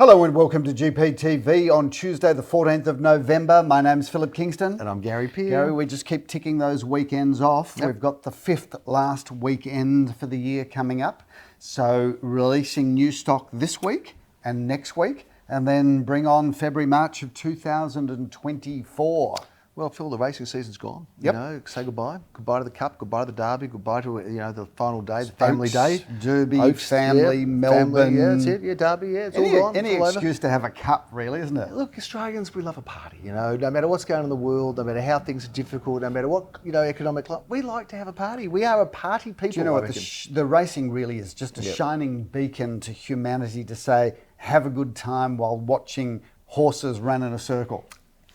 Hello and welcome to GPTV on Tuesday the 14th of November. My name's Philip Kingston. And I'm Gary Peer. Gary, we just keep ticking those weekends off. Yep. We've got the fifth last weekend for the year coming up. So releasing new stock this week and next week, and then bring on February, March of 2024. Well, Phil, the racing season's gone. Yep. You know, say goodbye. Goodbye to the Cup, goodbye to the Derby, goodbye to, the final day, the family day. Derby, Oaks, family, yeah, Melbourne. Family, yeah, that's it. Yeah, Derby, yeah, it's all gone. Any it's all excuse to have a cup, really, isn't it? Look, Australians, we love a party, no matter what's going on in the world, no matter how things are difficult, no matter what, economic, we like to have a party. We are a party people. Do you know what? The racing really is just a shining beacon to humanity to say, have a good time while watching horses run in a circle.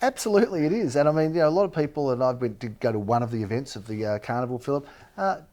Absolutely, it is. And I mean, a lot of people, and I did go to one of the events of the carnival, Philip,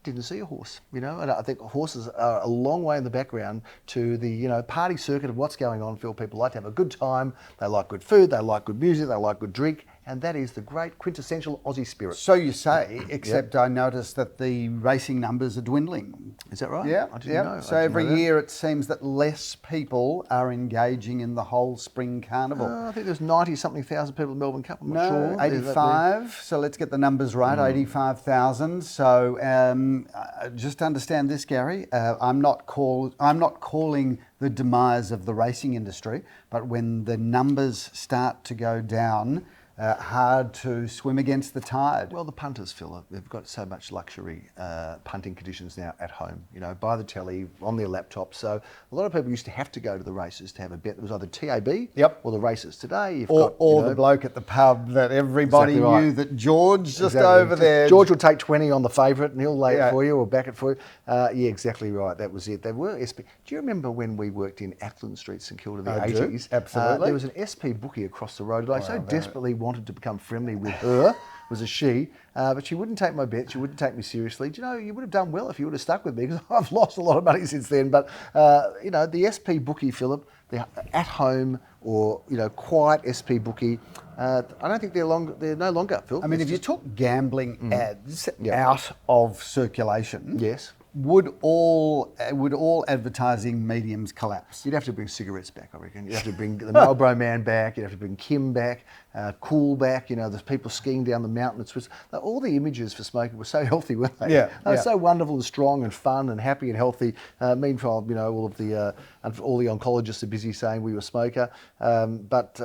didn't see a horse, and I think horses are a long way in the background to the, party circuit of what's going on. Phil, people like to have a good time, they like good food, they like good music, they like good drink, and that is the great quintessential Aussie spirit. So you say, except I noticed that the racing numbers are dwindling. Is that right? Yeah, I didn't know. So every year it seems that less people are engaging in the whole spring carnival. I think there's 90-something thousand people in the Melbourne Cup. I'm not No, sure. 85. So let's get the numbers right. 85,000. So just understand this, Gary. I'm not calling the demise of the racing industry, but when the numbers start to go down, hard to swim against the tide. Well, the punters, Phil, they've got so much luxury punting conditions now at home, by the telly, on their laptop. So a lot of people used to have to go to the races to have a bet. It was either TAB or the races. Today, or the bloke at the pub that everybody knew that George just over there. George will take 20 on the favourite and he'll lay it for you or back it for you. Yeah, exactly right. That was it. They were SP. Do you remember when we worked in Ackland Street, St Kilda, the 80s? Absolutely. There was an SP bookie across the road that I so desperately wanted to become friendly with her. Was a she, but she wouldn't take my bet. She wouldn't take me seriously. Do you know, you would have done well if you would have stuck with me because I've lost a lot of money since then. But the SP bookie, Philip, the at home or quiet SP bookie, I don't think they're no longer, Phil. I mean, if you took gambling ads out of circulation, yes. Would all advertising mediums collapse? You'd have to bring cigarettes back, I reckon. You'd have to bring the Marlboro Man back. You'd have to bring Kim back, Cool back. There's people skiing down the mountain in Switzerland. All the images for smoking were so healthy, weren't they? Yeah. They were so wonderful and strong and fun and happy and healthy. Meanwhile, all the oncologists are busy saying we were a smoker. But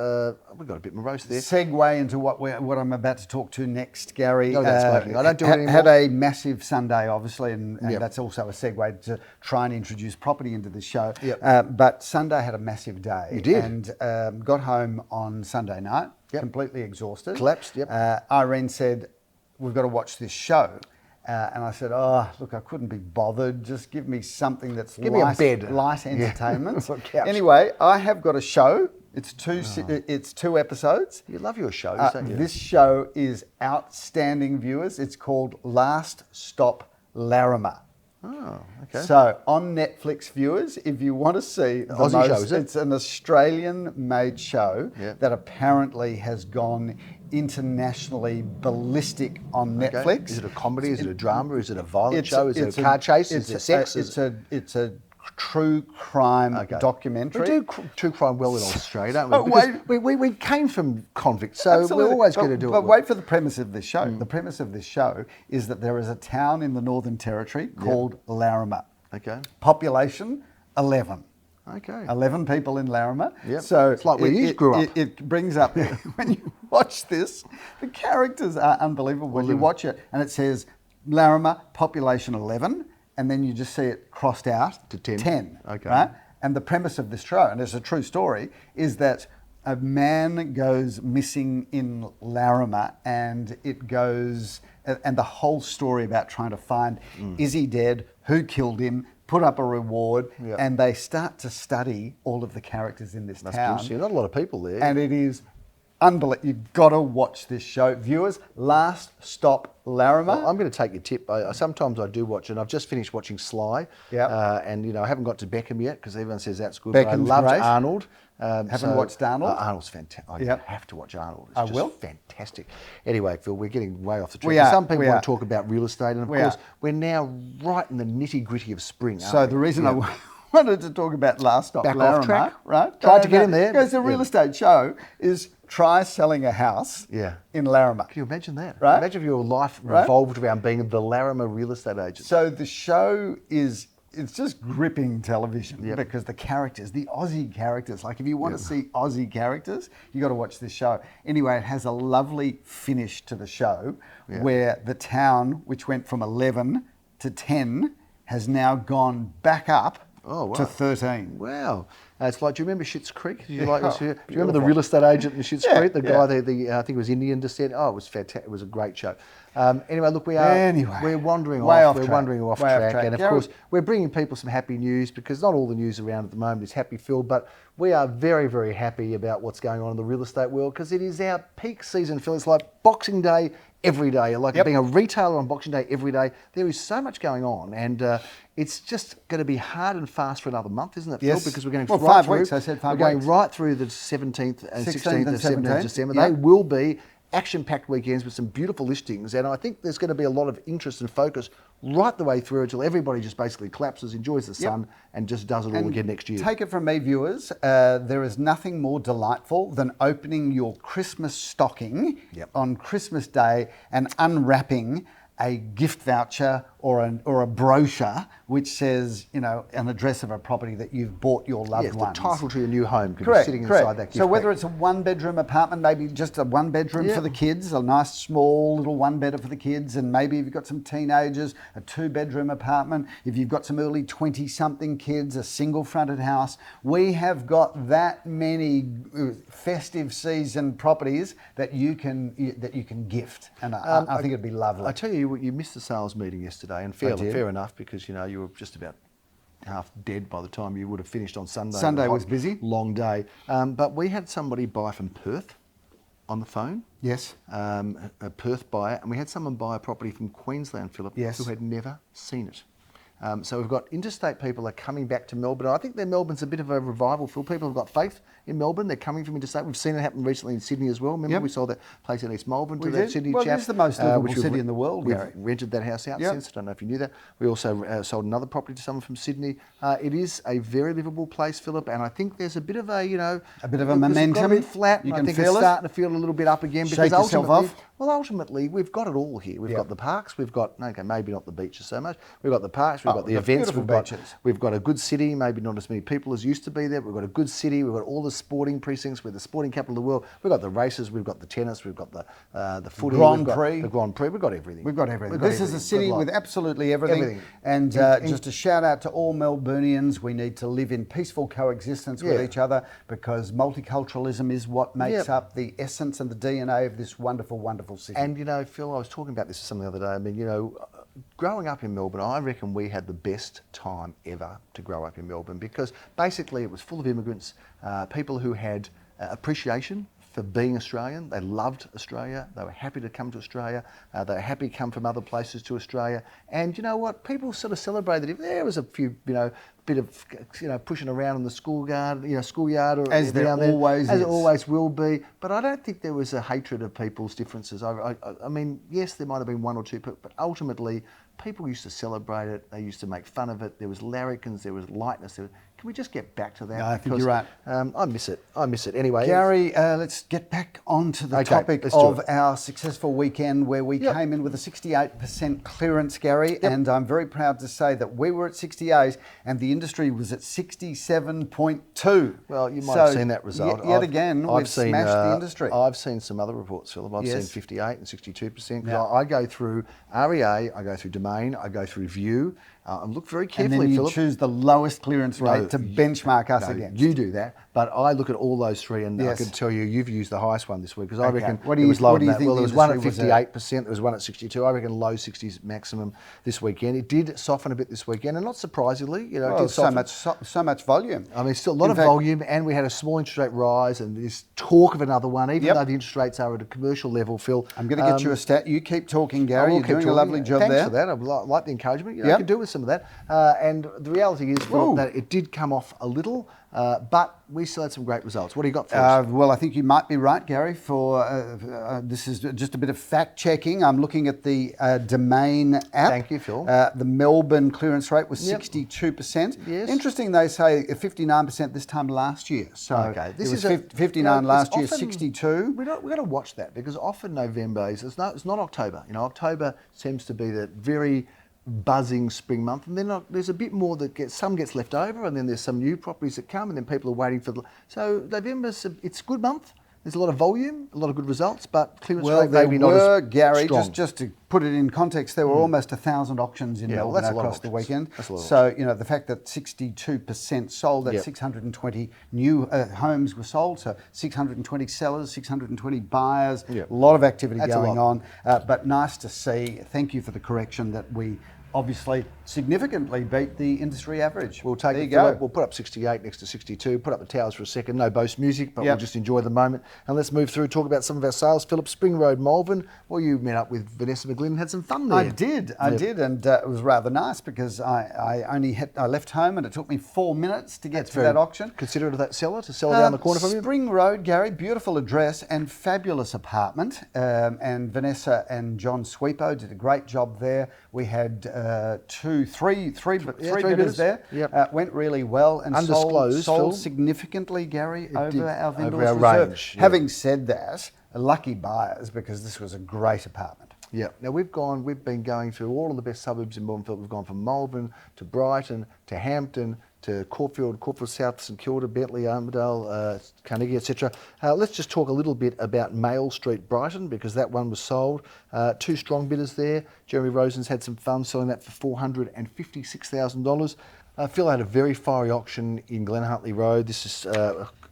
we've got a bit morose there. Segue into what I'm about to talk to next, Gary. No, that's smoking. I don't do it anymore. Had a massive Sunday, obviously, and that's also a segue to try and introduce property into the show. Yep. But Sunday had a massive day. You did. And got home on Sunday night, completely exhausted. Collapsed, Irene said, we've got to watch this show. And I said, look, I couldn't be bothered. Just give me something that's give me a bed. Light entertainment. Yeah. Anyway, I have got a show. It's two episodes. You love your shows, don't you? This show is outstanding, viewers. It's called Last Stop Larimer. Oh, okay. So on Netflix, viewers, if you want to see the Aussie show, is it? It's an Australian-made show that apparently has gone internationally ballistic on Netflix. Is it a comedy? Is it a drama? Is it a violent show? Is it a car chase? Is it sex? It's a true crime documentary. We do true crime well in Australia, don't we? We came from convicts, so Absolutely. we're always going to do it. But wait for the premise of this show. The premise of this show is that there is a town in the Northern Territory called Larimer. Okay. Population, 11. Okay. 11 people in Larimer. Yep. So it's like where you grew up. It brings up, when you watch this, the characters are unbelievable. When you watch it and it says Larimer, population 11, and then you just see it crossed out to 10. 10. Okay. Right? And the premise of this show, and it's a true story, is that a man goes missing in Larimer, and the whole story about trying to find, is he dead, who killed him, put up a reward, and they start to study all of the characters in this town. Not a lot of people there. And it is unbelievable. You've got to watch this show. Viewers, Last Stop Larimer. Well, I'm going to take your tip. Sometimes I do watch it. I've just finished watching Sly. And I haven't got to Beckham yet because everyone says that's good. Beckham's but I loved great. Arnold. Haven't watched Arnold? Arnold's fantastic. You have to watch Arnold. It's just fantastic. Anyway, Phil, we're getting way off the track. Some people want to talk about real estate, and of course, we're now right in the nitty-gritty of spring, So the reason I wanted to talk about Last Stop Back off Larimer, track. right? Tried to get him there, Because the but- real estate show is try selling a house Yeah. in Larimer. Can you imagine that? Right. Imagine if your life Right. revolved around being the Larimer real estate agent. So the show it's just gripping television Yep. because the characters, the Aussie characters, like if you want to see Aussie characters, you got to watch this show. Anyway, it has a lovely finish to the show where the town, which went from 11 to 10, has now gone back up to 13. Wow. It's like, do you remember Schitt's Creek? Do you like? Oh, Do you remember the beautiful. real estate agent in Schitt's Yeah, Creek? The yeah. guy, I think it was Indian descent. Oh, it was fantastic. It was a great show. Anyway, look, we're wandering Way off. off We're track. wandering off Way off track. track. And of Gary- course, we're bringing people some happy news because not all the news around at the moment is happy, Phil, but we are very, very happy about what's going on in the real estate world because it is our peak season, Phil. It's like Boxing Day every day. Like being a retailer on Boxing Day every day. There is so much going on, and it's just going to be hard and fast for another month, isn't it, Phil? Yes. Because we're going Well, right 5 through. weeks. I said 5 We're going weeks. right through the 17th and 16th and 17th of December. Yeah. They will be action-packed weekends with some beautiful listings, and I think there's going to be a lot of interest and focus right the way through until everybody just basically collapses, enjoys the sun, and just does it all again next year. Take it from me, viewers. There is nothing more delightful than opening your Christmas stocking on Christmas Day and unwrapping a gift voucher or a brochure which says, you know, an address of a property that you've bought your loved Yes, the ones. title to your new home could Correct, be sitting correct. inside that gift So whether pack. it's a one-bedroom apartment, maybe just a one-bedroom for the kids, a nice small little one-bedder for the kids, and maybe if you've got some teenagers, a two-bedroom apartment. If you've got some early 20-something kids, a single-fronted house. We have got that many festive season properties that you can gift, and I think it'd be lovely. I tell you, you missed the sales meeting yesterday, and fair did. enough because you know you were just about half dead by the time you would have finished on Sunday. Sunday It a was hot, busy. long day. But we had somebody buy from Perth on the phone. Yes. A Perth buyer, and we had someone buy a property from Queensland, Philip, Yes. who had never seen it. So we've got interstate people are coming back to Melbourne. I think that Melbourne's a bit of a revival, Phil. People have got faith in Melbourne. They're coming from interstate. We've seen it happen recently in Sydney as well. Remember we saw that place in East Melbourne to We that did. Sydney Well, chap. it is the most livable which we've city in the world, We've Gary. rented that house out Yep. since. I don't know if you knew that. We also sold another property to someone from Sydney. It is a very livable place, Philip, and I think there's a bit of a, A bit of a it's got momentum. a bit flat. You and can I think feel it's it. starting to feel a little bit up again. Shake because yourself ultimately, off. well, ultimately, we've got it all here. We've got the parks. We've got, okay, maybe not the beaches so much. We've got the parks. We've got the the events. beautiful We've got, beaches. we've got a good city. Maybe not as many people as used to be there. We've got a good city. We've got all the sporting precincts. We're the sporting capital of the world. We've got the races. We've got the tennis. We've got the footy. Grand we've got Prix. The Grand Prix. We've got everything. We've got everything. We've got This is a everything. city Good with luck. absolutely everything. Everything. And just a shout out to all Melburnians. We need to live in peaceful coexistence with each other because multiculturalism is what makes up the essence and the DNA of this wonderful, wonderful city. And, you know, Phil, I was talking about this with someone the other day. I mean, you know, growing up in Melbourne, I reckon we had the best time ever to grow up in Melbourne because basically it was full of immigrants, people who had appreciation for being Australian. They loved Australia. They were happy to come to Australia. They were happy to come from other places to Australia. And you know what? People sort of celebrated if there was a few, bit of, pushing around in the schoolyard, or As there down always as is. it always will be. But I don't think there was a hatred of people's differences. I mean, yes, there might have been one or two, but ultimately, people used to celebrate it. They used to make fun of it. There was larrikins. There was lightness. Can we just get back to that? I think you're right. I miss it. I miss it. Anyway, Gary, let's get back onto the Okay, topic let's do of it. our successful weekend where we came in with a 68% clearance, Gary, and I'm very proud to say that we were at 68 and the industry was at 67.2. Well, you might have seen that result. Yet again, we've smashed the industry. I've seen some other reports, Philip. I've seen Yes. 58 and 62%. Yeah. I go through REA, I go through Domain, I go through View, and look very And carefully, then you Philip. choose the lowest clearance rate to benchmark us No, against. you do that, but I look at all those three, and I Yes. can tell you, you've used the highest one this week because I Okay. reckon What do it you- was lower what do than you that. think Well, the there was one at industry was at? 58%, there was one at 62. I reckon low 60s maximum this weekend. It did soften a bit this weekend, and not surprisingly, it Oh, did soften. so much volume. I mean, still a lot In of fact- volume, and we had a small interest rate rise, and there's talk of another one, even Yep. though the interest rates are at a commercial level, Phil. I'm going to get you a stat. You keep talking, I Gary. will You're keep doing a talking. lovely job Thanks there. for that. I like the encouragement. I Yep. could do with some of that. And the reality is, Philip, that it did come off a little, but we still had some great results. What do you got for us? Well, I think you might be right, Gary. This is just a bit of fact checking. I'm looking at the Domain app. Thank you, Phil. The Melbourne clearance rate was 62%. Yes. Interesting, they say 59% this time last year. So this it was is 59 last year, often, 62. We've got to watch that, because often November it's not October. October seems to be the very buzzing spring month, and then there's a bit more that gets left over, and then there's some new properties that come, and then people are waiting for so November's it's a good month. There's a lot of volume, a lot of good results, but clearance rate maybe not as Gary, strong. just to put it in context, there were almost 1,000 auctions in Melbourne across the weekend. So, the fact that 62% sold, that 620 new homes were sold, so 620 sellers, 620 buyers, a lot of activity going on. But nice to see. Thank you for the correction that we obviously significantly beat the industry average. We'll take it. We'll put up 68 next to 62. Put up the towers for a second. No boast music, but we'll just enjoy the moment. And let's move through, talk about some of our sales. Philip, Spring Road, Malvern. Well, you met up with Vanessa McGlynn and had some fun there. I did, and it was rather nice, because I left home and it took me 4 minutes to get to that auction. Considerate of that seller to sell down the corner from you. Spring Road, Gary, beautiful address and fabulous apartment. And Vanessa and John Sweepo did a great job there. We had three bidders there. Went really well and sold significantly, Gary, over our vendor's reserve. Range. Having said that, lucky buyers, because this was a great apartment. Yeah. Now we've been going through all of the best suburbs in Melbourne. We've gone from Malvern to Brighton to Hampton to Caulfield South, St Kilda, Bentley, Armadale, Carnegie, etc. Let's just talk a little bit about Mail Street, Brighton, because that one was sold. Two strong bidders there. Jeremy Rosen's had some fun selling that for $456,000. Phil had a very fiery auction in Glen Huntly Road. This is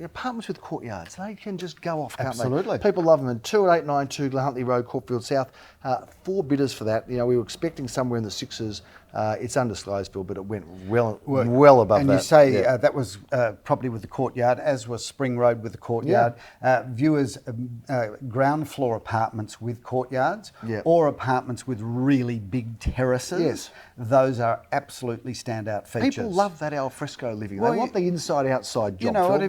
apartments with courtyards. They can just go off, can't they? People love them. And 28892 Glen Huntly Road, Caulfield South. 4 bidders for that. We were expecting somewhere in the sixes. It's undisclosed, Phil, but it went well above that. And you say that was property with the courtyard, as was Spring Road with the courtyard. Viewers, ground floor apartments with courtyards, or apartments with really big terraces. Yes. Those are absolutely standout features. People love that al fresco living. They want the inside-outside job. You know what?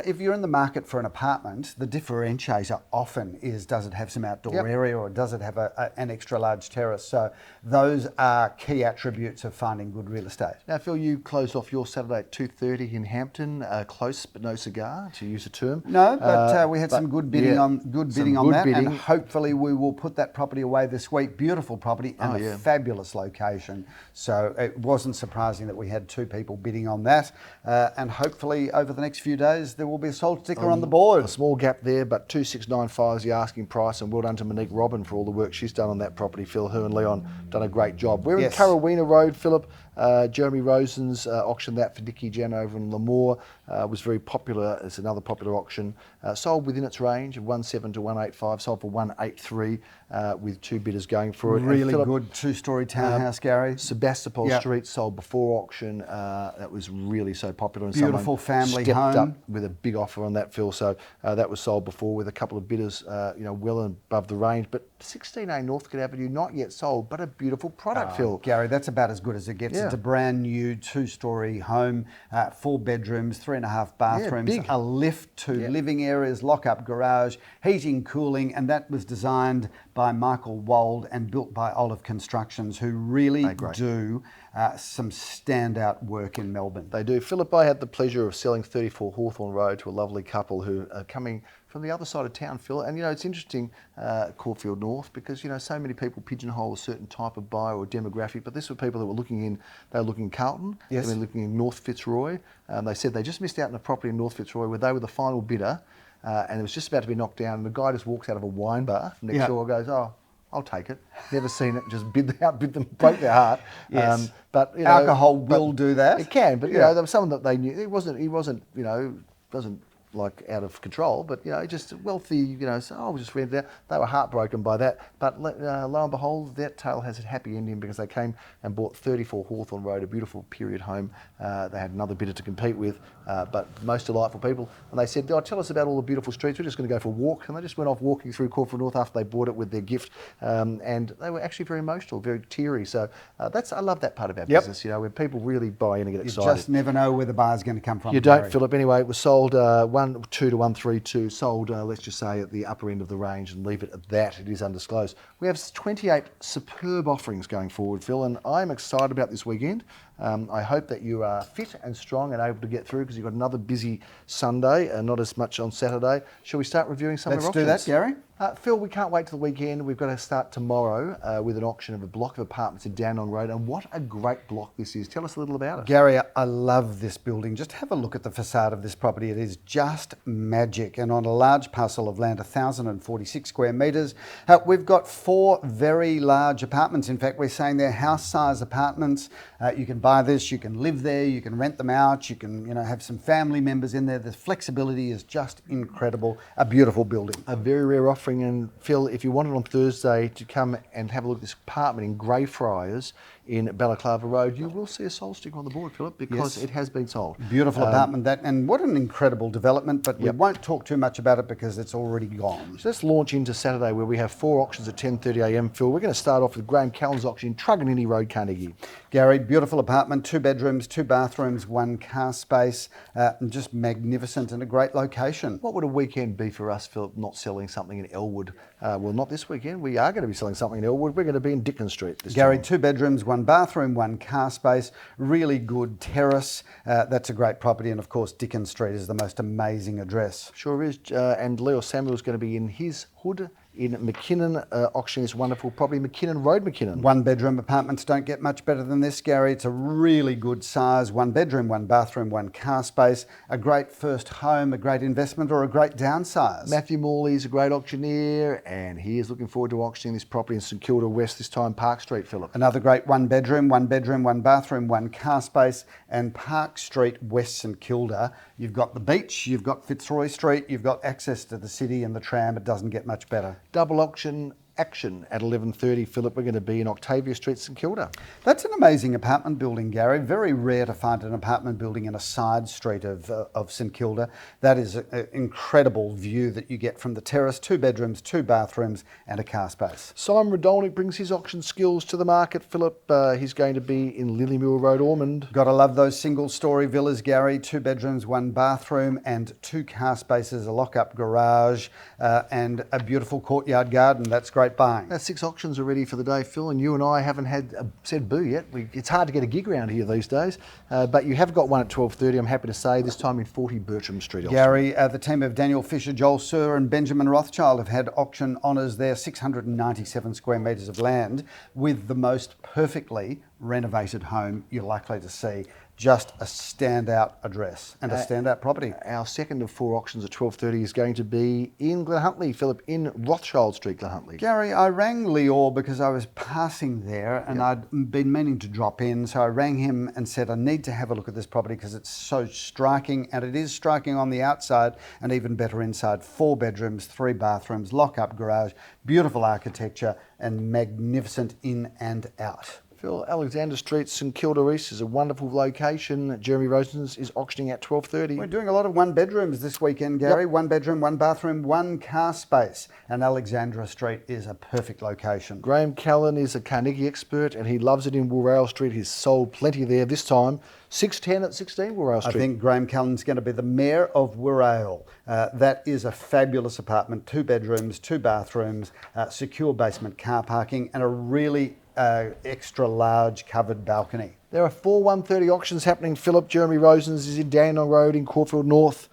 If you're in the market for an apartment, the differentiator often is, does it have some outdoor area, or does it have an extra large terrace? So those are key attributes of finding good real estate. Now, Phil, you closed off your Saturday at 2:30 in Hampton. Close but no cigar, to use a term. No, but we had some good bidding on that, and hopefully we will put that property away this week. Beautiful property and a fabulous location. So it wasn't surprising that we had 2 people bidding on that, and hopefully over the next few days there will be a sold sticker on the board. A small gap there, but 2695 is the asking price, and well done to Monique Robin for all the work she's done on that property. Phil, her and Leon done a great job. We're in Carawina Road, Philip. Jeremy Rosen's auctioned that for Dickie Jen over in Lemoore. Was very popular. It's another popular auction. Sold within its range of 1.7 to 1.85. Sold for 1.83 with 2 bidders going for it. Really good 2-story townhouse, Gary. Sebastopol Street sold before auction. That was really so popular. And beautiful family stepped home. up with a big offer on that, Phil. So that was sold before with a couple of bidders, well above the range. But 16A Northcote Avenue, not yet sold, but a beautiful product, Phil. Gary, that's about as good as it gets. It's a brand new 2-story home, 4 bedrooms, 3.5 bathrooms, a lift, 2 living areas, lock-up garage, heating, cooling, and that was designed by Michael Wold and built by Olive Constructions, who really do some standout work in Melbourne. They do. Philip, I had the pleasure of selling 34 Hawthorne Road to a lovely couple who are coming from the other side of town, Phil. And, it's interesting, Caulfield North, because, so many people pigeonhole a certain type of buyer or demographic, but this were people that were looking in Carlton, they were looking in North Fitzroy. They said they just missed out on a property in North Fitzroy where they were the final bidder, and it was just about to be knocked down, and the guy just walks out of a wine bar next door and goes, I'll take it. Never seen it. Just bid them, broke their heart. Yes. But alcohol will do that. It can, but there was someone that they knew. He wasn't. Doesn't like out of control, but just wealthy, so we'll just rent it out. They were heartbroken by that, but lo and behold, that tale has a happy ending because they came and bought 34 Hawthorne Road, a beautiful period home. They had another bidder to compete with, but most delightful people. And they said, tell us about all the beautiful streets. We're just going to go for a walk. And they just went off walking through Caulfield North after they bought it with their gift. And they were actually very emotional, very teary. So I love that part of our business, when people really buy in and get excited. You just never know where the buy's going to come from. You don't, Philip. Anyway, it was sold 1.2 to 132, sold, let's just say, at the upper end of the range and leave it at that. It is undisclosed. We have 28 superb offerings going forward, Phil, and I'm excited about this weekend. I hope that you are fit and strong and able to get through because you've got another busy Sunday and not as much on Saturday. Shall we start reviewing some of our options? Let's do that, Gary. Phil, we can't wait till the weekend. We've got to start tomorrow with an auction of a block of apartments in Dandenong Road, and what a great block this is. Tell us a little about it. Gary, I love this building. Just have a look at the facade of this property. It is just magic, and on a large parcel of land, 1,046 square metres. We've got 4 very large apartments. In fact, we're saying they're house-size apartments. You can buy this, you can live there, you can rent them out, you can have some family members in there. The flexibility is just incredible. A beautiful building. A very rare offering. And Phil, if you wanted on Thursday to come and have a look at this apartment in Greyfriars in Balaclava Road, you will see a sold sticker on the board, Philip, because it has been sold. Beautiful apartment, and what an incredible development, but we won't talk too much about it because it's already gone. So let's launch into Saturday where we have 4 auctions at 10:30am, Phil. We're going to start off with Graham Callan's auction in Truganini Road, Carnegie. Gary, beautiful apartment, 2 bedrooms, 2 bathrooms, 1 car space, and just magnificent and a great location. What would a weekend be for us, Philip, not selling something in Elwood? Well, not this weekend. We are going to be selling something in Elwood. We're going to be in Dickens Street this Gary, time. 2 bedrooms, 1 bathroom, 1 car space, really good terrace. That's a great property, and of course Dickens Street is the most amazing address. Sure is, and Leo Samuel's going to be in his hood in McKinnon, auctioning this wonderful property, McKinnon Road, McKinnon. 1 bedroom apartments don't get much better than this, Gary. It's a really good size, 1 bedroom, 1 bathroom, 1 car space, a great first home, a great investment, or a great downsize. Matthew Morley's a great auctioneer, and he is looking forward to auctioning this property in St Kilda West, this time Park Street, Philip. Another great 1 bedroom, 1 bathroom, 1 car space, and Park Street, West St Kilda. You've got the beach, you've got Fitzroy Street, you've got access to the city and the tram. It doesn't get much better. Double auction action at 11:30, Philip. We're going to be in Octavia Street, St Kilda. That's an amazing apartment building, Gary. Very rare to find an apartment building in a side street of St Kilda. That is an incredible view that you get from the terrace. 2 bedrooms, 2 bathrooms, and a car space. Simon Radolnik brings his auction skills to the market, Philip. He's going to be in Lillymill Road, Ormond. Got to love those single-storey villas, Gary. 2 bedrooms, 1 bathroom, and 2 car spaces, a lock-up garage, and a beautiful courtyard garden. That's great buying. That's 6 auctions already for the day, Phil, and you and I haven't had said boo yet. It's hard to get a gig around here these days, but you have got one at 12:30, I'm happy to say, this time in 40 Bertram Street. Gary, the team of Daniel Fisher, Joel Sir and Benjamin Rothschild have had auction honours there, 697 square metres of land with the most perfectly renovated home you're likely to see. Just a standout address and a standout property. Our second of 4 auctions at 12:30 is going to be in Glenhuntly, Philip, in Rothschild Street, Glenhuntly. Gary, I rang Lior because I was passing there and I'd been meaning to drop in. So I rang him and said, I need to have a look at this property because it's so striking, and it is striking on the outside and even better inside. 4 bedrooms, 3 bathrooms, lock-up garage, beautiful architecture and magnificent in and out. Phil, Alexander Street, St Kilda East is a wonderful location. Jeremy Rosens is auctioning at 12:30. We're doing a lot of 1 bedrooms this weekend, Gary. 1 bedroom, 1 bathroom, 1 car space. And Alexandra Street is a perfect location. Graham Callan is a Carnegie expert and he loves it in Woorale Street. He's sold plenty there this time. 610 at 16 Woorale Street. I think Graham Callan's going to be the mayor of Woorale. That is a fabulous apartment. 2 bedrooms, 2 bathrooms, secure basement car parking, and a really extra large covered balcony. There are 4 1:30 auctions happening, Philip. Jeremy Rosens is in Dandenong Road in Caulfield North.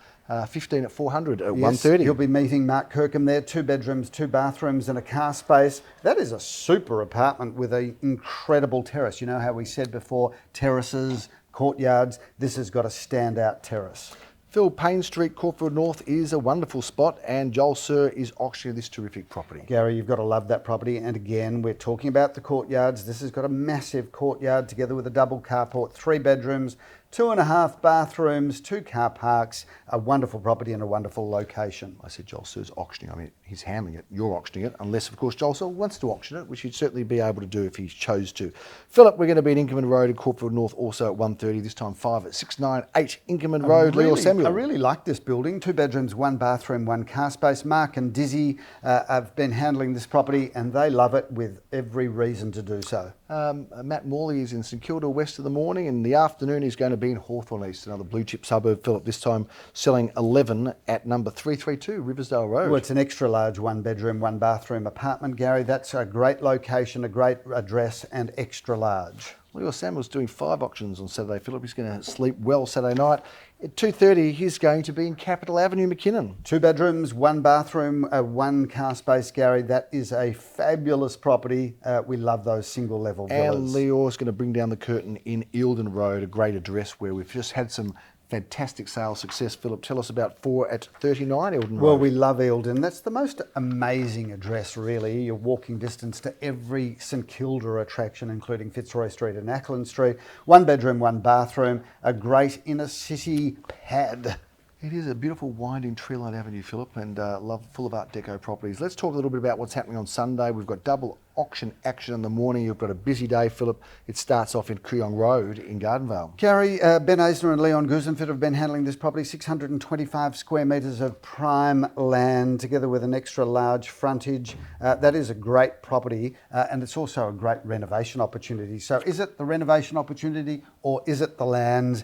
15 at 400 at 1:30. You'll be meeting Mark Kirkham there. 2 bedrooms, 2 bathrooms and a car space. That is a super apartment with an incredible terrace. You know how we said before, terraces, courtyards. This has got a standout terrace. Phil, Payne Street, Caulfield North is a wonderful spot, and Joel Sir is auctioning this terrific property. Gary, you've got to love that property. And again, we're talking about the courtyards. This has got a massive courtyard together with a double carport, 3 bedrooms, 2.5 bathrooms, 2 car parks, a wonderful property in a wonderful location. I said Joel Sir's auctioning. I mean, he's handling it. You're auctioning it, unless, of course, Joel Sir wants to auction it, which he'd certainly be able to do if he chose to. Philip, we're going to be at Inkerman Road in Caulfield North, also at 1:30. This time 5 at 698 Inkerman Road. Leo Samuel. I really like this building. 2 bedrooms, 1 bathroom, 1 car space. Mark and Dizzy have been handling this property, and they love it with every reason to do so. Matt Morley is in St Kilda West in the morning. In the afternoon, he's going to be in Hawthorne East, another blue chip suburb. Philip, this time selling 11 at number 332 Riversdale Road. Well, it's an extra large 1 bedroom, 1 bathroom apartment, Gary. That's a great location, a great address, and extra large. Leo Samuel's doing 5 auctions on Saturday, Philip. He's going to sleep well Saturday night. At 2:30, he's going to be in Capital Avenue, McKinnon. 2 bedrooms, 1 bathroom, 1 car space, Gary. That is a fabulous property. We love those single level villas. And Leo's going to bring down the curtain in Eildon Road, a great address where we've just had some fantastic sales success. Philip, tell us about 4 at 39 Eildon Road. Well, we love Eildon. That's the most amazing address, really. You're walking distance to every St Kilda attraction, including Fitzroy Street and Ackland Street. 1 bedroom, 1 bathroom, a great inner city pad. It is a beautiful winding tree-lined avenue, Philip, and full of Art Deco properties. Let's talk a little bit about what's happening on Sunday. We've got double auction action in the morning. You've got a busy day, Philip. It starts off in Kooyong Road in Gardenvale. Gary, Ben Eisner and Leon Gusenfeld have been handling this property. 625 square metres of prime land, together with an extra large frontage. That is a great property, and it's also a great renovation opportunity. So is it the renovation opportunity, or is it the land?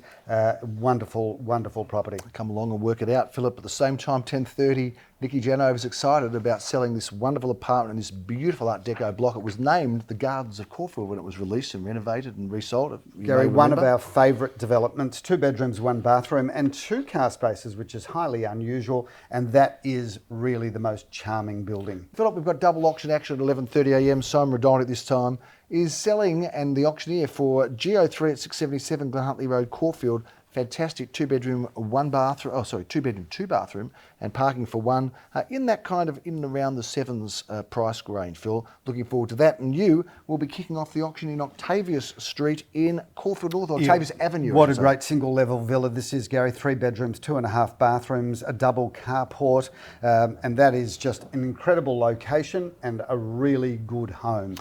Wonderful, wonderful property. Come along and work it out, Philip. At the same time, 10:30, Nikki Janover's excited about selling this wonderful apartment in this beautiful Art Deco block. It was named the Gardens of Caulfield when it was released and renovated and resold. Gary, one of our favourite developments, 2 bedrooms, 1 bathroom and 2 car spaces, which is highly unusual, and that is really the most charming building. Philip, we've got double auction action at 11:30am. Simon Redon at this time is selling, and the auctioneer for GO3 at 677 Glen Huntly Road, Caulfield. Fantastic 2 bedroom, 1 bathroom, 2 bedroom, 2 bathroom, and parking for 1 in that kind of in and around the 7s price range, Phil. Looking forward to that. And you will be kicking off the auction in Octavius Street in Caulfield North, or Octavius Avenue. What a great single level villa this is, Gary. 3 bedrooms, 2.5 bathrooms, a double carport, and that is just an incredible location and a really good home.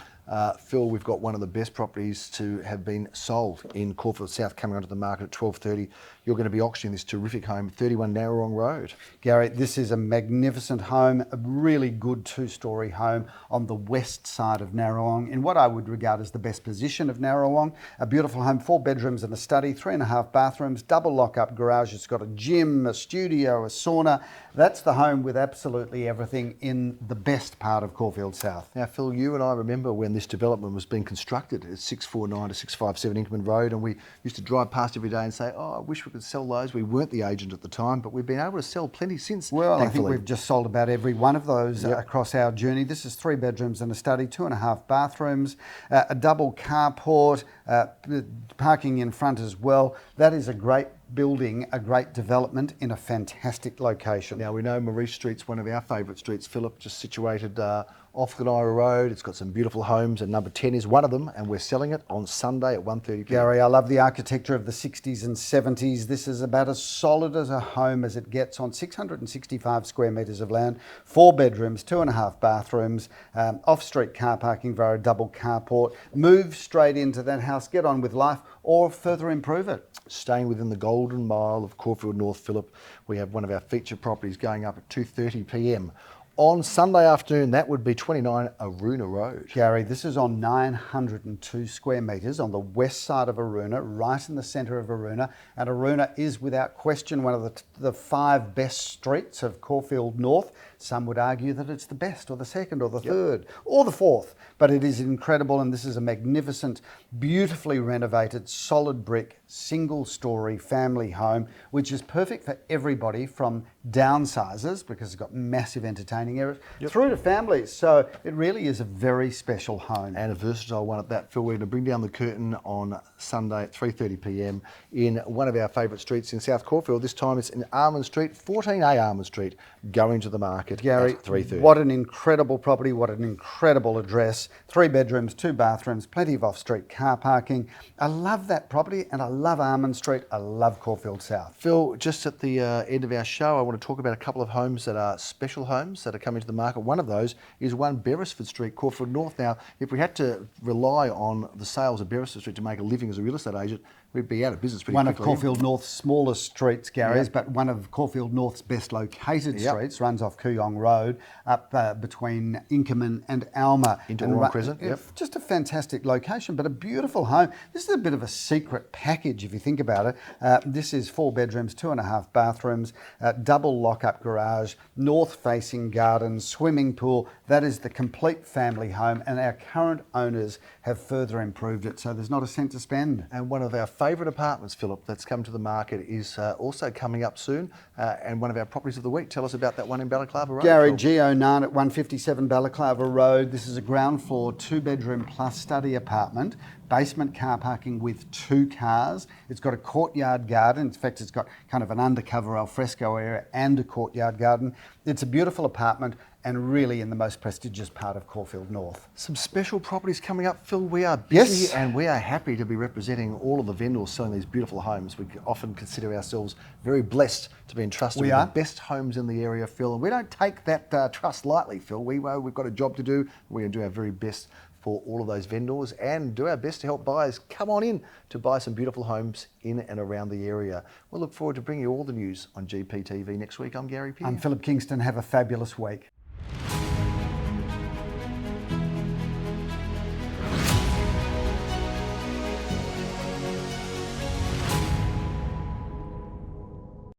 Phil, we've got one of the best properties to have been sold in Caulfield South coming onto the market at 12:30. You're going to be auctioning this terrific home, 31 Narrawong Road. Gary, this is a magnificent home, a really good 2-storey home on the west side of Narrawong, in what I would regard as the best position of Narrawong. A beautiful home, 4 bedrooms and a study, 3.5 bathrooms, double lock-up garage. It's got a gym, a studio, a sauna. That's the home with absolutely everything in the best part of Caulfield South. Now, Phil, you and I remember when this development was being constructed at 649 to 657 Inkerman Road, and we used to drive past every day and say, oh, I wish we could sell those. We weren't the agent at the time, but we've been able to sell plenty since. Well, thankfully. I think we've just sold about every one of those across our journey. This is 3 bedrooms and a study, 2.5 bathrooms, a double carport, parking in front as well. That is a great building, a great development in a fantastic location. Now, we know Maurice Street's one of our favourite streets, Philip, just situated off Glenira Road. It's got some beautiful homes, and number 10 is one of them, and we're selling it on Sunday at 1:30 p.m. Gary, I love the architecture of the 60s and 70s. This is about as solid as a home as it gets on 665 square metres of land, 4 bedrooms, 2.5 bathrooms, off-street car parking via a double carport. Move straight into that house, get on with life, or further improve it. Staying within the golden mile of Caulfield North, Philip, we have one of our feature properties going up at 2:30 p.m. on Sunday afternoon. That would be 29 Aruna Road. Gary, this is on 902 square metres on the west side of Aruna, right in the centre of Aruna. And Aruna is without question one of the 5 best streets of Caulfield North. Some would argue that it's the best, or the second, or the third, or the 4th. But it is incredible, and this is a magnificent, beautifully renovated, solid brick, single-storey family home, which is perfect for everybody from downsizers, because it's got massive entertaining areas, through to families. So it really is a very special home. And a versatile one at that, Phil. We're going to bring down the curtain on Sunday at 3:30 p.m. in one of our favourite streets in South Caulfield. This time it's in Armand Street, 14A Armand Street, going to the market. Gary, at 3:30. What an incredible property, what an incredible address. 3 bedrooms, 2 bathrooms, plenty of off-street car parking. I love that property, and I love Almond Street. I love Caulfield South. Phil, just at the end of our show, I want to talk about a couple of homes that are special homes that are coming to the market. One of those is 1 Beresford Street, Caulfield North. Now, if we had to rely on the sales of Beresford Street to make a living as a real estate agent, we'd be out of business pretty quickly. One of Caulfield North's smallest streets, Gary's, but one of Caulfield North's best located streets, runs off Kooyong Road, up between Inkerman and Alma. Into Oran Crescent, yep. Just a fantastic location, but a beautiful home. This is a bit of a secret package, if you think about it. This is 4 bedrooms, 2.5 bathrooms, double lock-up garage, north-facing garden, swimming pool. That is the complete family home, and our current owners have further improved it, so there's not a cent to spend. And one of our favourite apartments, Philip, that's come to the market is also coming up soon, and one of our properties of the week. Tell us about that one in Balaclava Road. Gary, G09 at 157 Balaclava Road. This is a ground floor, 2-bedroom plus study apartment, basement car parking with 2 cars. It's got a courtyard garden. In fact, it's got kind of an undercover alfresco area and a courtyard garden. It's a beautiful apartment and really in the most prestigious part of Caulfield North. Some special properties coming up, Phil. We are busy, Yes. and we are happy to be representing all of the vendors selling these beautiful homes. We often consider ourselves very blessed to be entrusted with the best homes in the area, Phil. And we don't take that trust lightly, Phil. We've got a job to do. We're going to do our very best for all of those vendors and do our best to help buyers come on in to buy some beautiful homes in and around the area. We'll look forward to bringing you all the news on GPTV next week. I'm Gary Pearce. I'm Philip Kingston. Have a fabulous week.